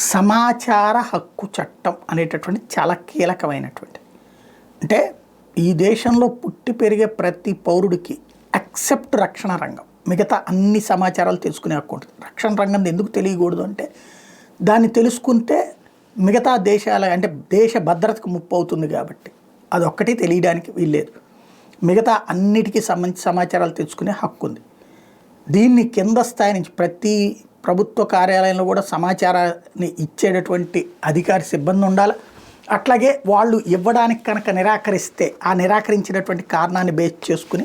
సమాచార హక్కు చట్టం అనేటటువంటి చాలా కీలకమైనటువంటి, అంటే ఈ దేశంలో పుట్టి పెరిగే ప్రతి పౌరుడికి ఎక్సెప్ట్ రక్షణ రంగం మిగతా అన్ని సమాచారాలు తెలుసుకునే హక్కు ఉంటుంది. రక్షణ రంగం ఎందుకు తెలియకూడదు అంటే దాన్ని తెలుసుకుంటే మిగతా దేశాల అంటే దేశ భద్రతకు ముప్పు అవుతుంది కాబట్టి అదొక్కటి తెలియడానికి వీల్లేదు. మిగతా అన్నిటికీ సంబంధించి సమాచారాలు తెలుసుకునే హక్కు ఉంది. దీన్ని కింద స్థాయి నుంచి ప్రతి ప్రభుత్వ కార్యాలయంలో కూడా సమాచారాన్ని ఇచ్చేటటువంటి అధికారి సిబ్బంది ఉండాలి. అట్లాగే వాళ్ళు ఇవ్వడానికి కనుక నిరాకరిస్తే ఆ నిరాకరించినటువంటి కారణాన్ని బేస్ చేసుకుని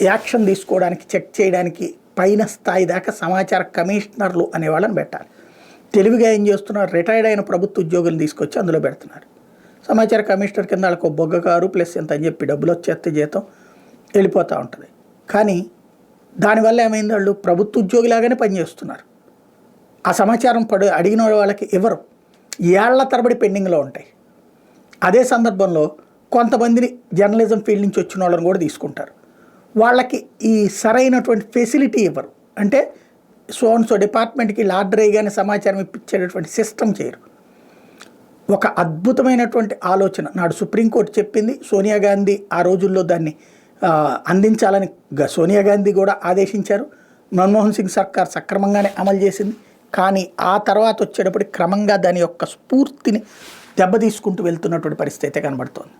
యాక్షన్ తీసుకోవడానికి చెక్ చేయడానికి పైన స్థాయి దాకా సమాచార కమిషనర్లు అనే వాళ్ళని పెట్టాలి. తెలివిగా ఏం చేస్తున్నారు, రిటైర్డ్ అయిన ప్రభుత్వ ఉద్యోగులు తీసుకొచ్చి అందులో పెడుతున్నారు. సమాచార కమిషనర్ కింద వాళ్ళకు బొగ్గగారు ప్లస్ ఎంత అని చెప్పి డబ్బులు వచ్చేస్తే జీతం వెళ్ళిపోతూ ఉంటుంది. కానీ దానివల్ల ఏమైంది, వాళ్ళు ప్రభుత్వ ఉద్యోగిలాగానే పనిచేస్తున్నారు. ఆ సమాచారం అడిగిన వాళ్ళకి ఎవరు ఏళ్ల తరబడి పెండింగ్లో ఉంటాయి. అదే సందర్భంలో కొంతమందిని జర్నలిజం ఫీల్డ్ నుంచి వచ్చిన వాళ్ళని కూడా తీసుకుంటారు. వాళ్ళకి ఈ సరైనటువంటి ఫెసిలిటీ ఇవ్వరు. అంటే సో డిపార్ట్మెంట్కి ఆర్డర్ అయ్యగానే సమాచారం ఇప్పించేటటువంటి సిస్టమ్ చేయరు. ఒక అద్భుతమైనటువంటి ఆలోచన నాడు సుప్రీంకోర్టు చెప్పింది. సోనియా గాంధీ ఆ రోజుల్లో దాన్ని అందించాలని సోనియా గాంధీ కూడా ఆదేశించారు. మన్మోహన్ సింగ్ సర్కార్ సక్రమంగానే అమలు చేసింది. కానీ ఆ తర్వాత వచ్చేటప్పటికి క్రమంగా దాని యొక్క స్ఫూర్తిని దెబ్బతీసుకుంటూ వెళ్తున్నటువంటి పరిస్థితి అయితే కనబడుతోంది.